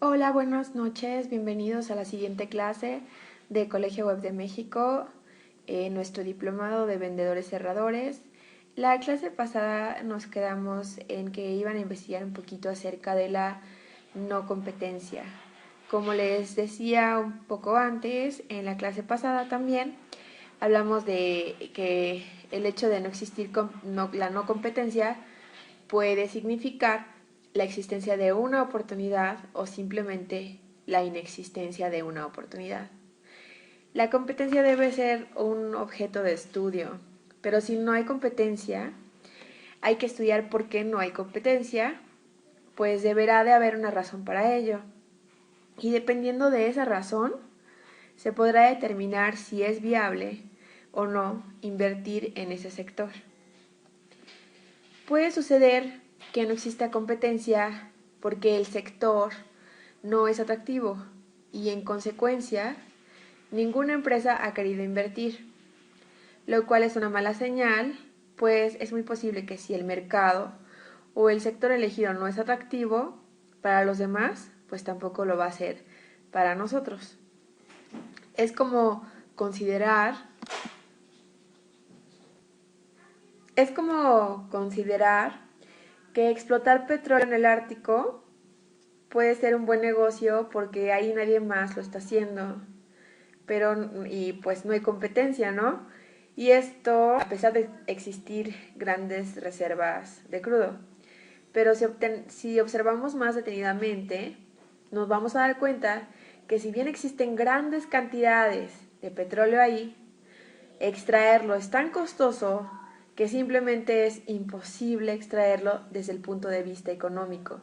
Hola, buenas noches, bienvenidos a la siguiente clase de Colegio Web de México, nuestro diplomado de vendedores cerradores. La clase pasada nos quedamos en que iban a investigar un poquito acerca de la no competencia. Como les decía un poco antes, en la clase pasada también hablamos de que el hecho de no existir la no competencia puede significar la existencia de una oportunidad o simplemente la inexistencia de una oportunidad. La competencia debe ser un objeto de estudio, pero si no hay competencia, hay que estudiar por qué no hay competencia, pues deberá de haber una razón para ello. Y dependiendo de esa razón, se podrá determinar si es viable o no invertir en ese sector. Puede suceder que no exista competencia porque el sector no es atractivo y en consecuencia ninguna empresa ha querido invertir, lo cual es una mala señal, pues es muy posible que si el mercado o el sector elegido no es atractivo para los demás, pues tampoco lo va a ser para nosotros. Es como considerar es como considerar que explotar petróleo en el Ártico puede ser un buen negocio porque ahí nadie más lo está haciendo, y pues no hay competencia, ¿no? Y esto a pesar de existir grandes reservas de crudo. Pero si observamos más detenidamente, nos vamos a dar cuenta que si bien existen grandes cantidades de petróleo ahí, extraerlo es tan costoso que simplemente es imposible extraerlo desde el punto de vista económico.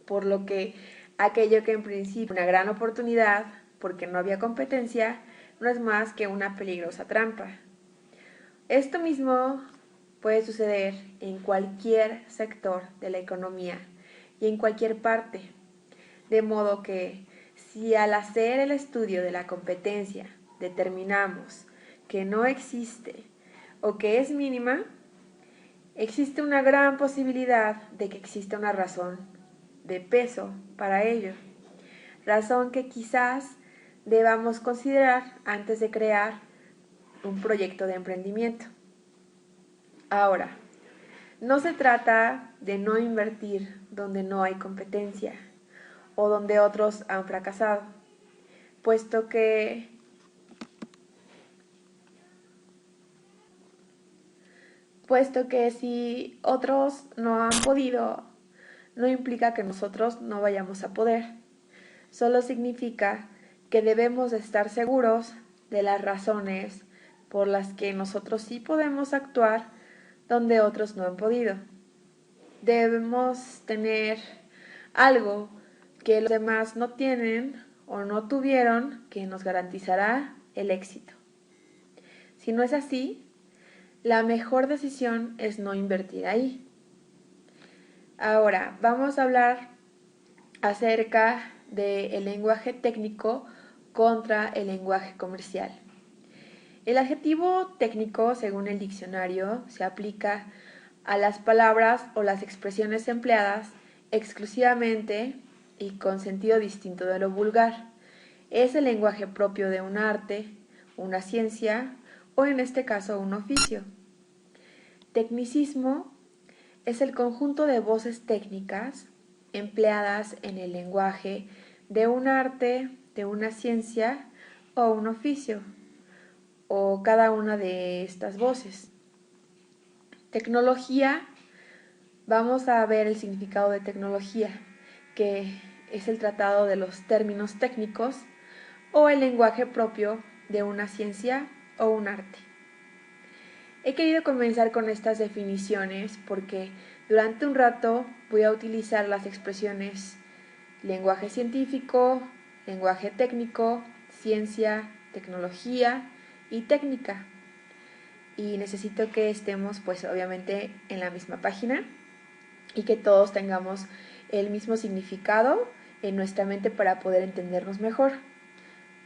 Por lo que aquello que en principio una gran oportunidad, porque no había competencia, no es más que una peligrosa trampa. Esto mismo puede suceder en cualquier sector de la economía y en cualquier parte, de modo que si al hacer el estudio de la competencia determinamos que no existe o que es mínima, existe una gran posibilidad de que exista una razón de peso para ello, razón que quizás debamos considerar antes de crear un proyecto de emprendimiento. Ahora, no se trata de no invertir donde no hay competencia o donde otros han fracasado, puesto que si otros no han podido, no implica que nosotros no vayamos a poder. Solo significa que debemos estar seguros de las razones por las que nosotros sí podemos actuar donde otros no han podido. Debemos tener algo que los demás no tienen o no tuvieron que nos garantizará el éxito. Si no es así, la mejor decisión es no invertir ahí. Ahora, vamos a hablar acerca del lenguaje técnico contra el lenguaje comercial. El adjetivo técnico, según el diccionario, se aplica a las palabras o las expresiones empleadas exclusivamente y con sentido distinto de lo vulgar. Es el lenguaje propio de un arte, una ciencia o en este caso un oficio. Tecnicismo es el conjunto de voces técnicas empleadas en el lenguaje de un arte, de una ciencia o un oficio, o cada una de estas voces. Tecnología, vamos a ver el significado de tecnología, que es el tratado de los términos técnicos o el lenguaje propio de una ciencia o un arte. He querido comenzar con estas definiciones porque durante un rato voy a utilizar las expresiones lenguaje científico, lenguaje técnico, ciencia, tecnología y técnica. Y necesito que estemos pues obviamente en la misma página y que todos tengamos el mismo significado en nuestra mente para poder entendernos mejor,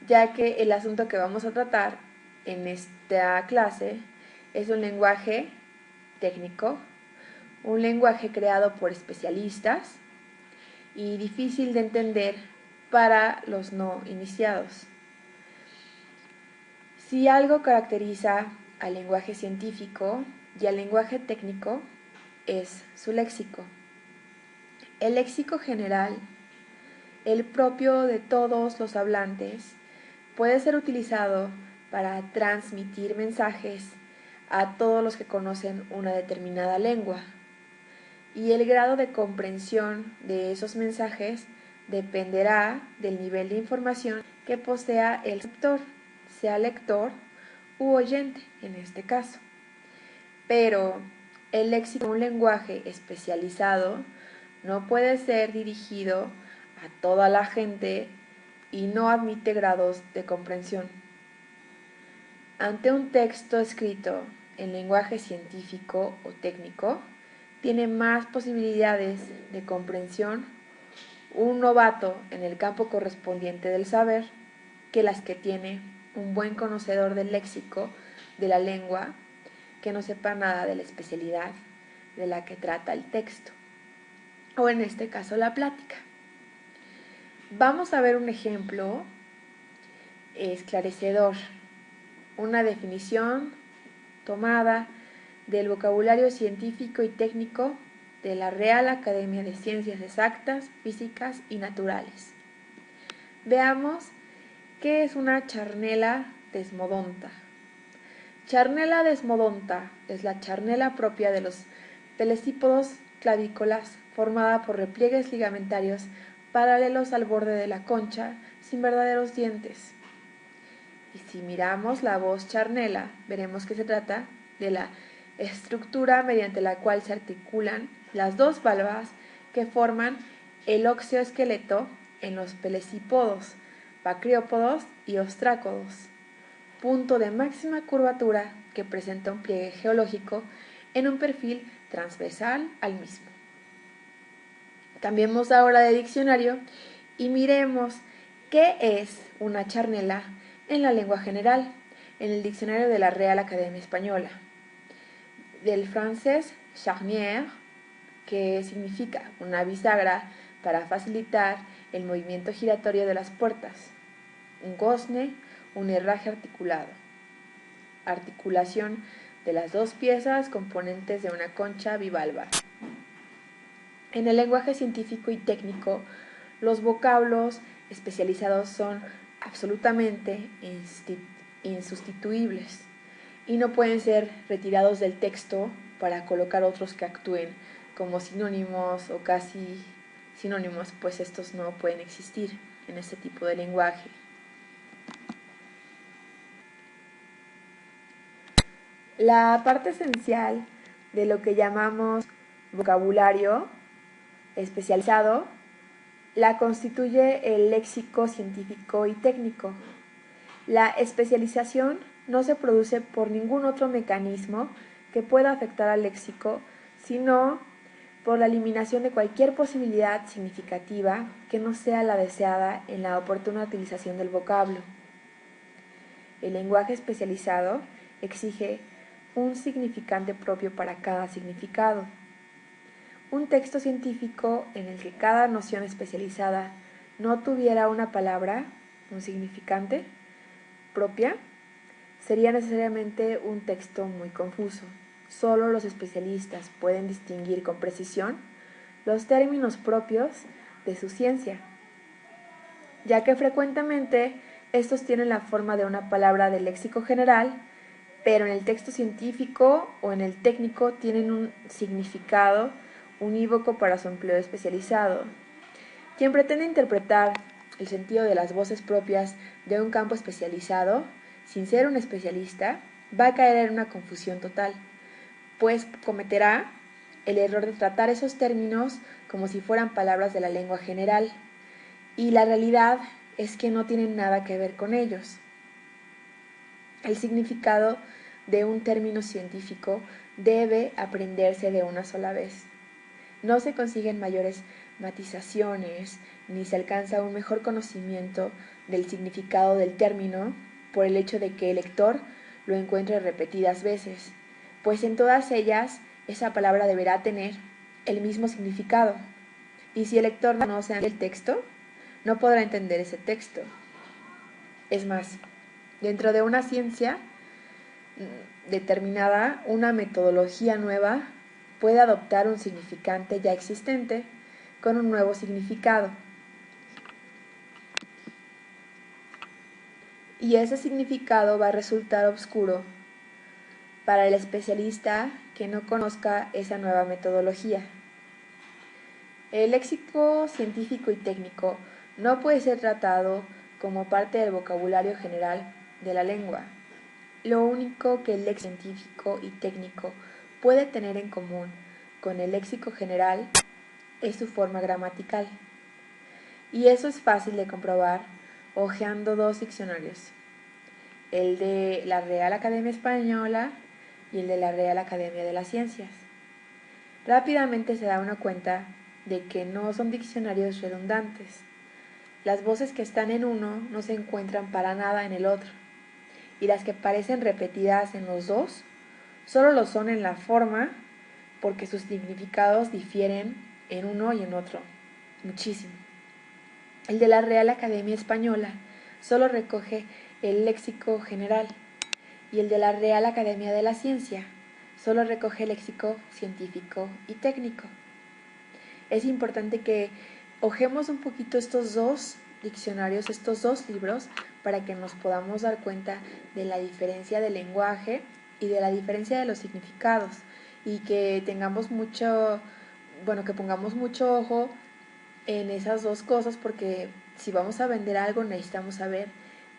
ya que el asunto que vamos a tratar en esta clase es un lenguaje técnico, un lenguaje creado por especialistas y difícil de entender para los no iniciados. Si algo caracteriza al lenguaje científico y al lenguaje técnico, es su léxico. El léxico general, el propio de todos los hablantes, puede ser utilizado para transmitir mensajes a todos los que conocen una determinada lengua, y el grado de comprensión de esos mensajes dependerá del nivel de información que posea el receptor, sea lector u oyente en este caso. Pero el léxico de un lenguaje especializado no puede ser dirigido a toda la gente y no admite grados de comprensión. Ante un texto escrito en lenguaje científico o técnico, tiene más posibilidades de comprensión un novato en el campo correspondiente del saber que las que tiene un buen conocedor del léxico de la lengua que no sepa nada de la especialidad de la que trata el texto, o en este caso la plática. Vamos a ver un ejemplo esclarecedor, una definición tomada del vocabulario científico y técnico de la Real Academia de Ciencias Exactas, Físicas y Naturales. Veamos qué es una charnela desmodonta. Charnela desmodonta es la charnela propia de los pelesípodos clavícolas, formada por repliegues ligamentarios paralelos al borde de la concha, sin verdaderos dientes. Y si miramos la voz charnela, veremos que se trata de la estructura mediante la cual se articulan las dos valvas que forman el oxoesqueleto en los pelesípodos, bacriópodos y ostrácodos, punto de máxima curvatura que presenta un pliegue geológico en un perfil transversal al mismo. Cambiemos ahora de diccionario y miremos qué es una charnela en la lengua general, en el diccionario de la Real Academia Española. Del francés charnière, que significa una bisagra para facilitar el movimiento giratorio de las puertas. Un gozne, un herraje articulado. Articulación de las dos piezas componentes de una concha bivalva. En el lenguaje científico y técnico, los vocablos especializados son absolutamente insustituibles y no pueden ser retirados del texto para colocar otros que actúen como sinónimos o casi sinónimos, pues estos no pueden existir en este tipo de lenguaje. La parte esencial de lo que llamamos vocabulario especializado la constituye el léxico científico y técnico. La especialización no se produce por ningún otro mecanismo que pueda afectar al léxico, sino por la eliminación de cualquier posibilidad significativa que no sea la deseada en la oportuna utilización del vocablo. El lenguaje especializado exige un significante propio para cada significado. Un texto científico en el que cada noción especializada no tuviera una palabra, un significante, propia, sería necesariamente un texto muy confuso. Solo los especialistas pueden distinguir con precisión los términos propios de su ciencia, ya que frecuentemente estos tienen la forma de una palabra del léxico general, pero en el texto científico o en el técnico tienen un significado unívoco para su empleo especializado. Quien pretende interpretar el sentido de las voces propias de un campo especializado, sin ser un especialista, va a caer en una confusión total, pues cometerá el error de tratar esos términos como si fueran palabras de la lengua general, y la realidad es que no tienen nada que ver con ellos. El significado de un término científico debe aprenderse de una sola vez. No se consiguen mayores matizaciones ni se alcanza un mejor conocimiento del significado del término por el hecho de que el lector lo encuentre repetidas veces, pues en todas ellas esa palabra deberá tener el mismo significado. Y si el lector no conoce el texto, no podrá entender ese texto. Es más, dentro de una ciencia determinada, una metodología nueva puede adoptar un significante ya existente con un nuevo significado. Y ese significado va a resultar oscuro para el especialista que no conozca esa nueva metodología. El léxico científico y técnico no puede ser tratado como parte del vocabulario general de la lengua. Lo único que el léxico científico y técnico puede tener en común con el léxico general es su forma gramatical. Y eso es fácil de comprobar hojeando dos diccionarios, el de la Real Academia Española y el de la Real Academia de las Ciencias. Rápidamente se da uno cuenta de que no son diccionarios redundantes. Las voces que están en uno no se encuentran para nada en el otro, y las que parecen repetidas en los dos solo lo son en la forma, porque sus significados difieren en uno y en otro muchísimo. El de la Real Academia Española solo recoge el léxico general, y el de la Real Academia de la Ciencia solo recoge el léxico científico y técnico. Es importante que hojemos un poquito estos dos diccionarios, estos dos libros, para que nos podamos dar cuenta de la diferencia del lenguaje y de la diferencia de los significados, y que tengamos que pongamos mucho ojo en esas dos cosas, porque si vamos a vender algo necesitamos saber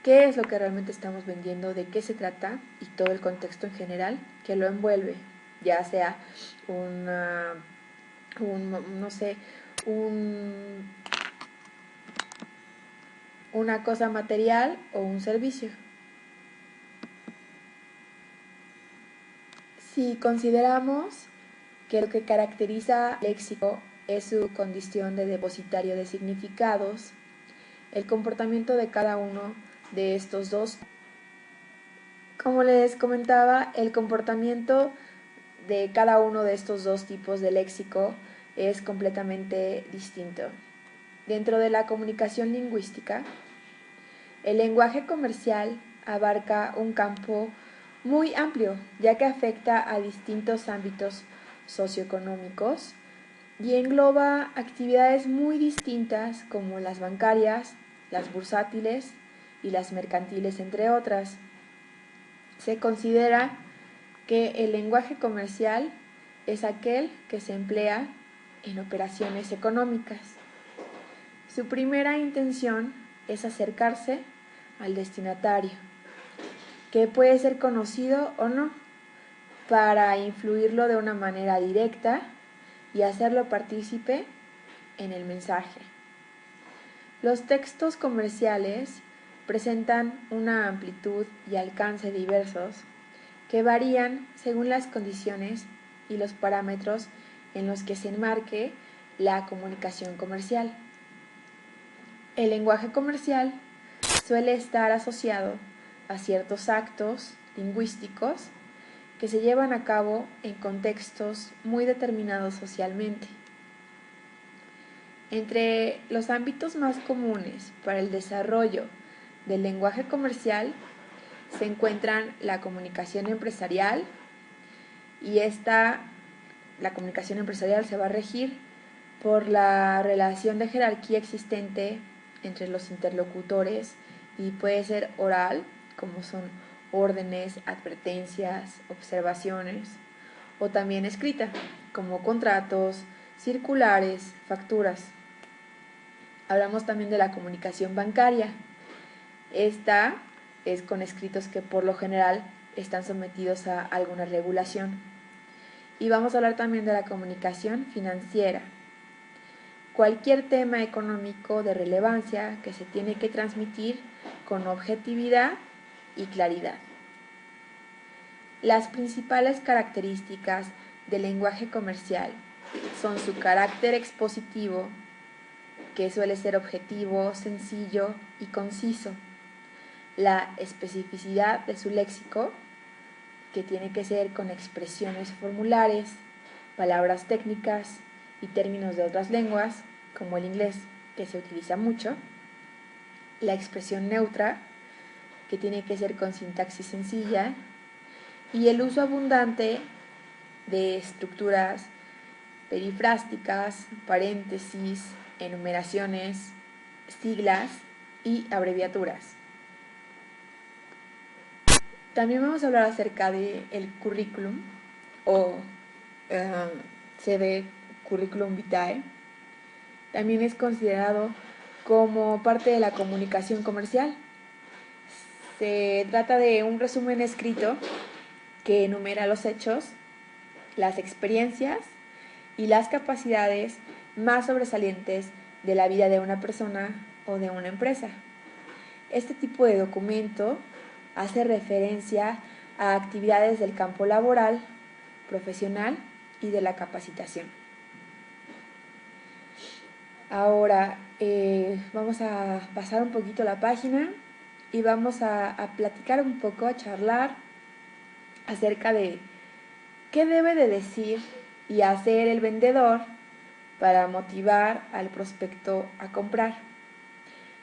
qué es lo que realmente estamos vendiendo, de qué se trata y todo el contexto en general que lo envuelve, ya sea una cosa material o un servicio. Si consideramos que lo que caracteriza al léxico es su condición de depositario de significados, el comportamiento de cada uno de estos dos, como les comentaba, el comportamiento de cada uno de estos dos tipos de léxico es completamente distinto. Dentro de la comunicación lingüística, el lenguaje comercial abarca un campo muy amplio, ya que afecta a distintos ámbitos socioeconómicos y engloba actividades muy distintas como las bancarias, las bursátiles y las mercantiles, entre otras. Se considera que el lenguaje comercial es aquel que se emplea en operaciones económicas. Su primera intención es acercarse al destinatario, que puede ser conocido o no, para influirlo de una manera directa y hacerlo partícipe en el mensaje. Los textos comerciales presentan una amplitud y alcance diversos que varían según las condiciones y los parámetros en los que se enmarque la comunicación comercial. El lenguaje comercial suele estar asociado a ciertos actos lingüísticos que se llevan a cabo en contextos muy determinados socialmente. Entre los ámbitos más comunes para el desarrollo del lenguaje comercial se encuentran la comunicación empresarial, y la comunicación empresarial se va a regir por la relación de jerarquía existente entre los interlocutores, y puede ser oral, como son órdenes, advertencias, observaciones, o también escrita, como contratos, circulares, facturas. Hablamos también de la comunicación bancaria. Esta es con escritos que por lo general están sometidos a alguna regulación. Y vamos a hablar también de la comunicación financiera. Cualquier tema económico de relevancia que se tiene que transmitir con objetividad y claridad. Las principales características del lenguaje comercial son su carácter expositivo, que suele ser objetivo, sencillo y conciso; la especificidad de su léxico, que tiene que ser con expresiones formulares, palabras técnicas y términos de otras lenguas; como el inglés, que se utiliza mucho, la expresión neutra, que tiene que ser con sintaxis sencilla, y el uso abundante de estructuras perifrásticas, paréntesis, enumeraciones, siglas y abreviaturas. También vamos a hablar acerca del currículum o CV Curriculum Vitae. También es considerado como parte de la comunicación comercial. Se trata de un resumen escrito que enumera los hechos, las experiencias y las capacidades más sobresalientes de la vida de una persona o de una empresa. Este tipo de documento hace referencia a actividades del campo laboral, profesional y de la capacitación. Ahora vamos a pasar un poquito la página y vamos a platicar un poco, a charlar acerca de qué debe de decir y hacer el vendedor para motivar al prospecto a comprar.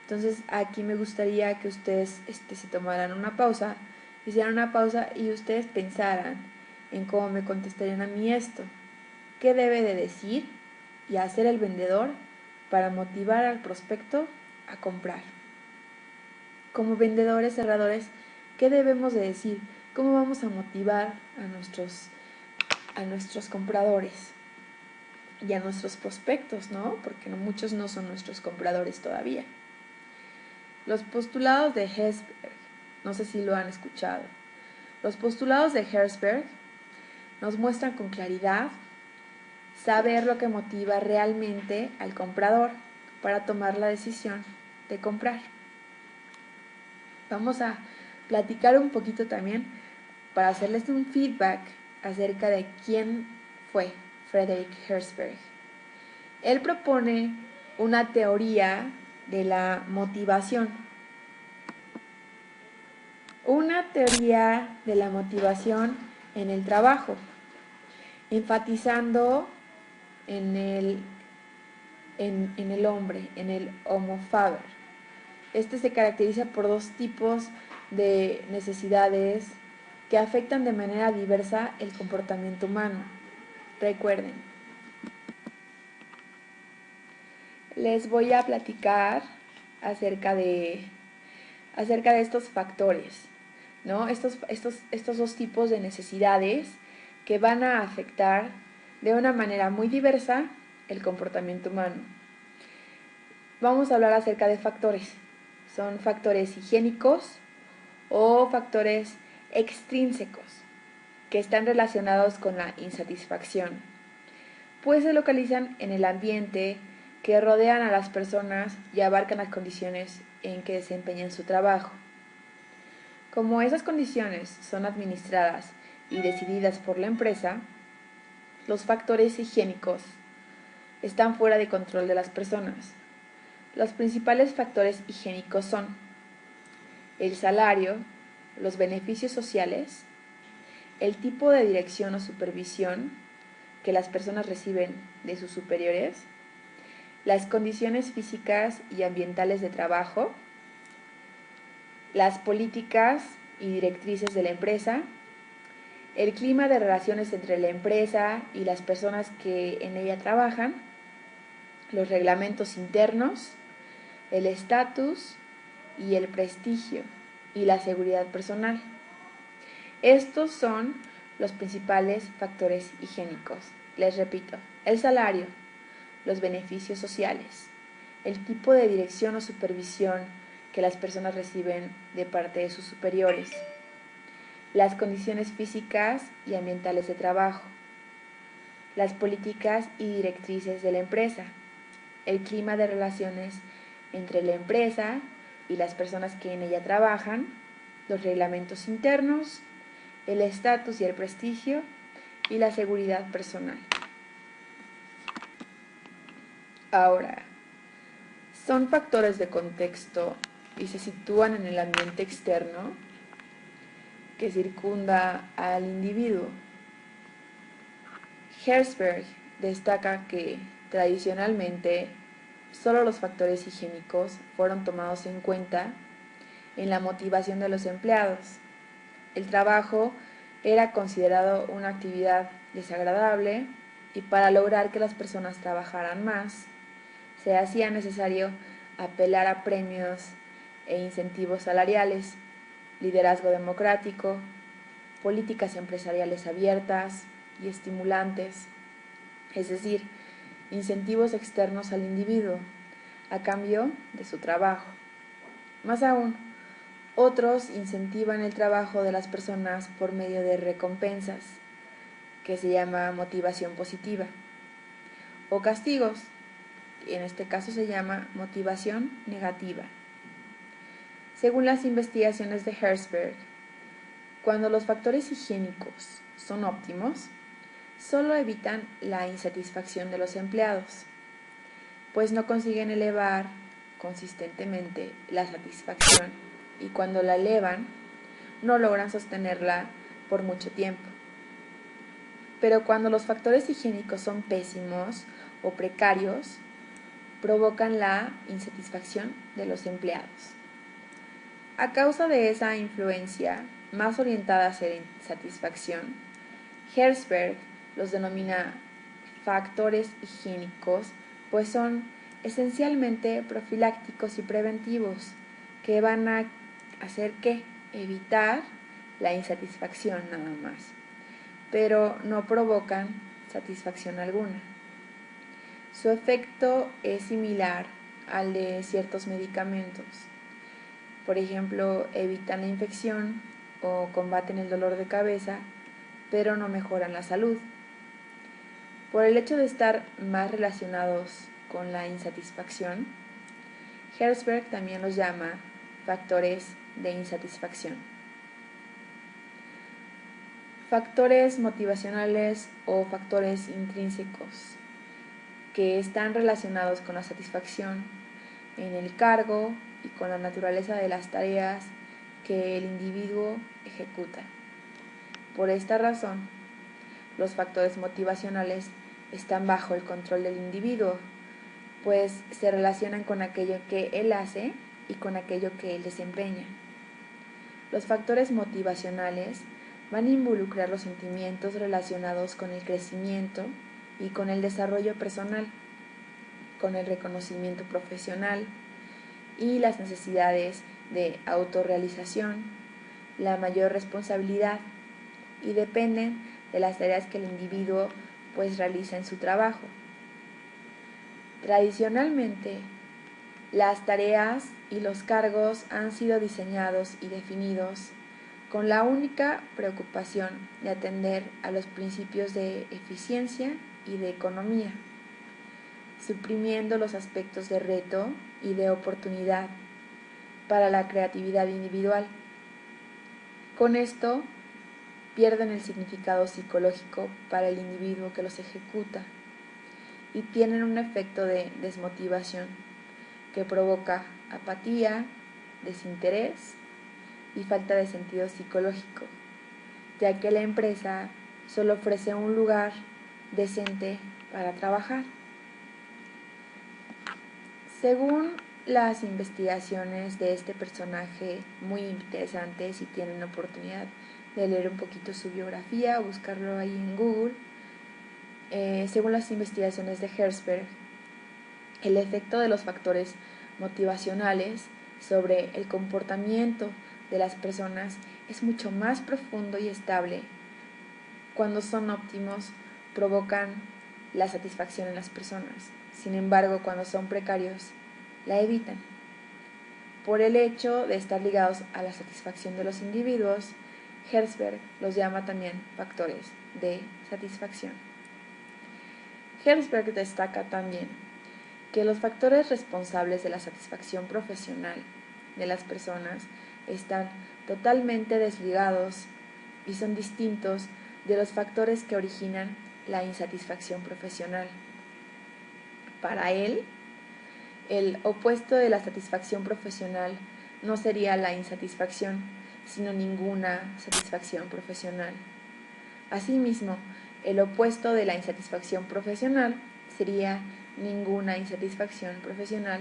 Entonces aquí me gustaría que ustedes se tomaran una pausa, hicieran una pausa y ustedes pensaran en cómo me contestarían a mí esto. ¿Qué debe de decir y hacer el vendedor para motivar al prospecto a comprar? Como vendedores, cerradores, ¿qué debemos de decir? ¿Cómo vamos a motivar a nuestros compradores y a nuestros prospectos, ¿no? Porque muchos no son nuestros compradores todavía. Los postulados de Herzberg, no sé si lo han escuchado. Los postulados de Herzberg nos muestran con claridad saber lo que motiva realmente al comprador para tomar la decisión de comprar. Vamos a platicar un poquito también para hacerles un feedback acerca de quién fue Frederick Herzberg. Él propone una teoría de la motivación. Una teoría de la motivación en el trabajo, enfatizando en el hombre, en el Homo faber. Este se caracteriza por dos tipos de necesidades que afectan de manera diversa el comportamiento humano. Recuerden, les voy a platicar acerca de estos factores, ¿no? Estos dos tipos de necesidades que van a afectar de una manera muy diversa el comportamiento humano. Vamos a hablar acerca de factores. Son factores higiénicos o factores extrínsecos que están relacionados con la insatisfacción, pues se localizan en el ambiente que rodean a las personas y abarcan las condiciones en que desempeñan su trabajo. Como esas condiciones son administradas y decididas por la empresa, los factores higiénicos están fuera de control de las personas. Los principales factores higiénicos son el salario, los beneficios sociales, el tipo de dirección o supervisión que las personas reciben de sus superiores, las condiciones físicas y ambientales de trabajo, las políticas y directrices de la empresa, el clima de relaciones entre la empresa y las personas que en ella trabajan, los reglamentos internos, el estatus y el prestigio y la seguridad personal. Estos son los principales factores higiénicos. Les repito, el salario, los beneficios sociales, el tipo de dirección o supervisión que las personas reciben de parte de sus superiores, las condiciones físicas y ambientales de trabajo, las políticas y directrices de la empresa, el clima de relaciones entre la empresa y las personas que en ella trabajan, los reglamentos internos, el estatus y el prestigio y la seguridad personal. Ahora, son factores de contexto y se sitúan en el ambiente externo que circunda al individuo. Herzberg destaca que, tradicionalmente, solo los factores higiénicos fueron tomados en cuenta en la motivación de los empleados. El trabajo era considerado una actividad desagradable y para lograr que las personas trabajaran más, se hacía necesario apelar a premios e incentivos salariales, liderazgo democrático, políticas empresariales abiertas y estimulantes, es decir, incentivos externos al individuo a cambio de su trabajo. Más aún, otros incentivan el trabajo de las personas por medio de recompensas, que se llama motivación positiva, o castigos, en este caso se llama motivación negativa. Según las investigaciones de Herzberg, cuando los factores higiénicos son óptimos, solo evitan la insatisfacción de los empleados, pues no consiguen elevar consistentemente la satisfacción y cuando la elevan, no logran sostenerla por mucho tiempo. Pero cuando los factores higiénicos son pésimos o precarios, provocan la insatisfacción de los empleados. A causa de esa influencia más orientada hacia la insatisfacción, Herzberg los denomina factores higiénicos, pues son esencialmente profilácticos y preventivos, que van a hacer que evitar la insatisfacción nada más, pero no provocan satisfacción alguna. Su efecto es similar al de ciertos medicamentos. Por ejemplo, evitan la infección o combaten el dolor de cabeza, pero no mejoran la salud. Por el hecho de estar más relacionados con la insatisfacción, Herzberg también los llama factores de insatisfacción. Factores motivacionales o factores intrínsecos que están relacionados con la satisfacción en el cargo y con la naturaleza de las tareas que el individuo ejecuta. Por esta razón, los factores motivacionales están bajo el control del individuo, pues se relacionan con aquello que él hace y con aquello que él desempeña. Los factores motivacionales van a involucrar los sentimientos relacionados con el crecimiento y con el desarrollo personal, con el reconocimiento profesional y las necesidades de autorrealización, la mayor responsabilidad, y dependen de las tareas que el individuo realiza en su trabajo. Tradicionalmente, las tareas y los cargos han sido diseñados y definidos con la única preocupación de atender a los principios de eficiencia y de economía, suprimiendo los aspectos de reto y de oportunidad para la creatividad individual. Con esto, pierden el significado psicológico para el individuo que los ejecuta y tienen un efecto de desmotivación que provoca apatía, desinterés y falta de sentido psicológico, ya que la empresa solo ofrece un lugar decente para trabajar. Según las investigaciones de este personaje muy interesante, si tienen la oportunidad de leer un poquito su biografía o buscarlo ahí en Google, según las investigaciones de Herzberg, el efecto de los factores motivacionales sobre el comportamiento de las personas es mucho más profundo y estable. Cuando son óptimos, provocan la satisfacción en las personas. Sin embargo, cuando son precarios, la evitan. Por el hecho de estar ligados a la satisfacción de los individuos, Herzberg los llama también factores de satisfacción. Herzberg destaca también que los factores responsables de la satisfacción profesional de las personas están totalmente desligados y son distintos de los factores que originan la insatisfacción profesional. Para él, el opuesto de la satisfacción profesional no sería la insatisfacción, sino ninguna satisfacción profesional. Asimismo, el opuesto de la insatisfacción profesional sería ninguna insatisfacción profesional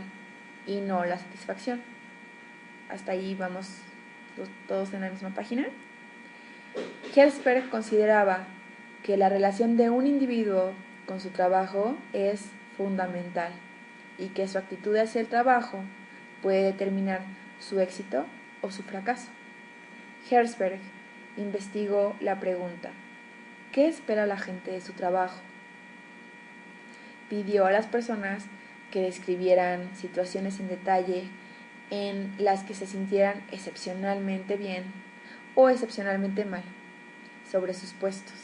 y no la satisfacción. Hasta ahí vamos todos en la misma página. Herzberg consideraba que la relación de un individuo con su trabajo es fundamental y que su actitud hacia el trabajo puede determinar su éxito o su fracaso. Herzberg investigó la pregunta: ¿qué espera la gente de su trabajo? Pidió a las personas que describieran situaciones en detalle en las que se sintieran excepcionalmente bien o excepcionalmente mal sobre sus puestos.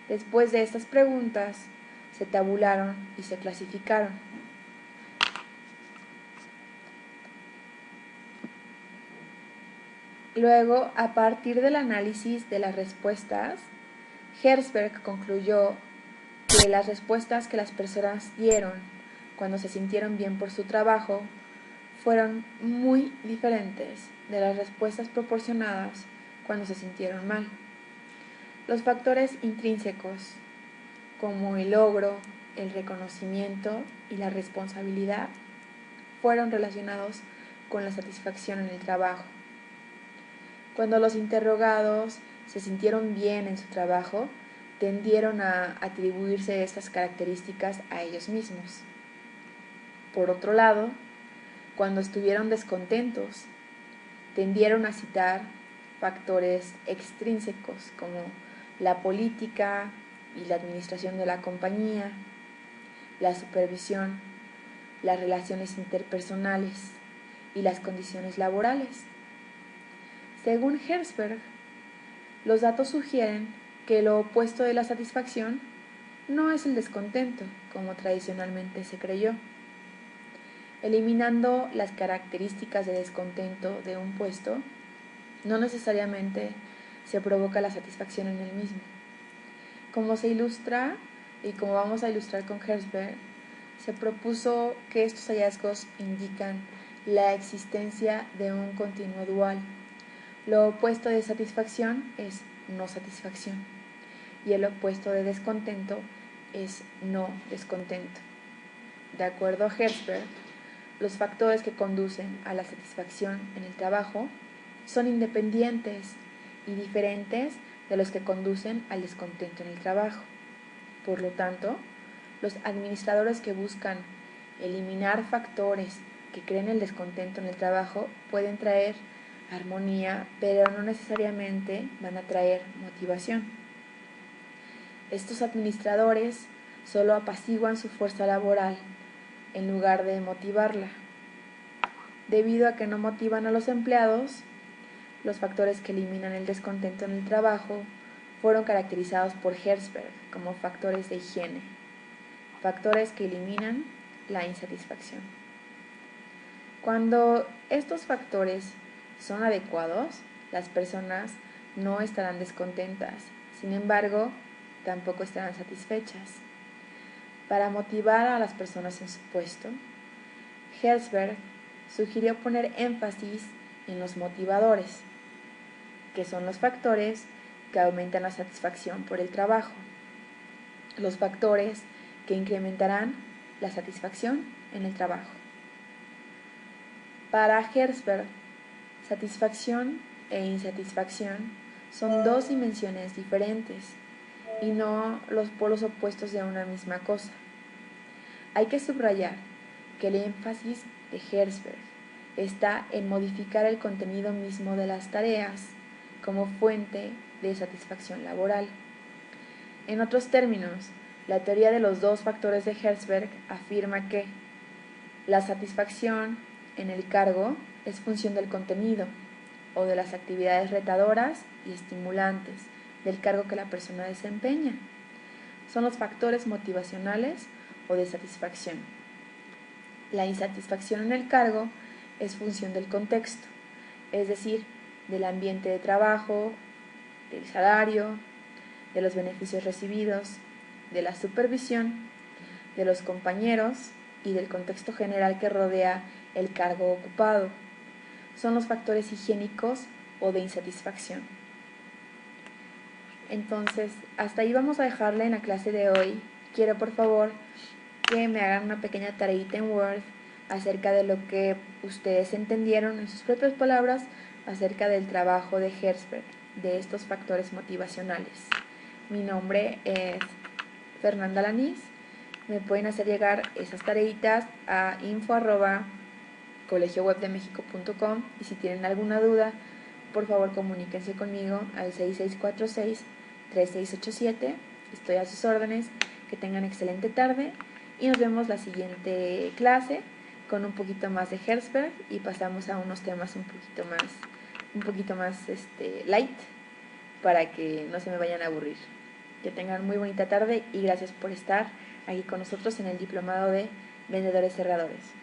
Después de estas preguntas, se tabularon y se clasificaron. Luego, a partir del análisis de las respuestas, Herzberg concluyó que las respuestas que las personas dieron cuando se sintieron bien por su trabajo fueron muy diferentes de las respuestas proporcionadas cuando se sintieron mal. Los factores intrínsecos, como el logro, el reconocimiento y la responsabilidad, fueron relacionados con la satisfacción en el trabajo. Cuando los interrogados se sintieron bien en su trabajo, tendieron a atribuirse estas características a ellos mismos. Por otro lado, cuando estuvieron descontentos, tendieron a citar factores extrínsecos como la política y la administración de la compañía, la supervisión, las relaciones interpersonales y las condiciones laborales. Según Herzberg, los datos sugieren que lo opuesto de la satisfacción no es el descontento, como tradicionalmente se creyó. Eliminando las características de descontento de un puesto, no necesariamente se provoca la satisfacción en el mismo. Como se ilustra y como vamos a ilustrar con Herzberg, se propuso que estos hallazgos indican la existencia de un continuo dual. Lo opuesto de satisfacción es no satisfacción y el opuesto de descontento es no descontento. De acuerdo a Herzberg, los factores que conducen a la satisfacción en el trabajo son independientes y diferentes de los que conducen al descontento en el trabajo. Por lo tanto, los administradores que buscan eliminar factores que creen el descontento en el trabajo pueden traer armonía, pero no necesariamente van a traer motivación. Estos administradores solo apaciguan su fuerza laboral en lugar de motivarla. Debido a que no motivan a los empleados, los factores que eliminan el descontento en el trabajo fueron caracterizados por Herzberg como factores de higiene, factores que eliminan la insatisfacción. Cuando estos factores son adecuados, las personas no estarán descontentas, sin embargo, tampoco estarán satisfechas. Para motivar a las personas en su puesto, Herzberg sugirió poner énfasis en los motivadores, que son los factores que aumentan la satisfacción por el trabajo, los factores que incrementarán la satisfacción en el trabajo. Para Herzberg, satisfacción e insatisfacción son dos dimensiones diferentes y no los polos opuestos de una misma cosa. Hay que subrayar que el énfasis de Herzberg está en modificar el contenido mismo de las tareas como fuente de satisfacción laboral. En otros términos, la teoría de los dos factores de Herzberg afirma que la satisfacción en el cargo es función del contenido o de las actividades retadoras y estimulantes del cargo que la persona desempeña. Son los factores motivacionales o de satisfacción. La insatisfacción en el cargo es función del contexto, es decir, del ambiente de trabajo, del salario, de los beneficios recibidos, de la supervisión, de los compañeros y del contexto general que rodea el cargo ocupado. Son los factores higiénicos o de insatisfacción. Entonces, hasta ahí vamos a dejarle en la clase de hoy. Quiero, por favor, que me hagan una pequeña tareita en Word acerca de lo que ustedes entendieron en sus propias palabras acerca del trabajo de Herzberg, de estos factores motivacionales. Mi nombre es Fernanda Lanís. Me pueden hacer llegar esas tareitas a info@colegiowebdemexico.com y si tienen alguna duda, por favor comuníquense conmigo al 6646-3687. Estoy a sus órdenes. Que tengan excelente tarde y nos vemos la siguiente clase con un poquito más de Herzberg y pasamos a unos temas un poquito más light para que no se me vayan a aburrir. Que tengan muy bonita tarde y gracias por estar aquí con nosotros en el diplomado de vendedores cerradores.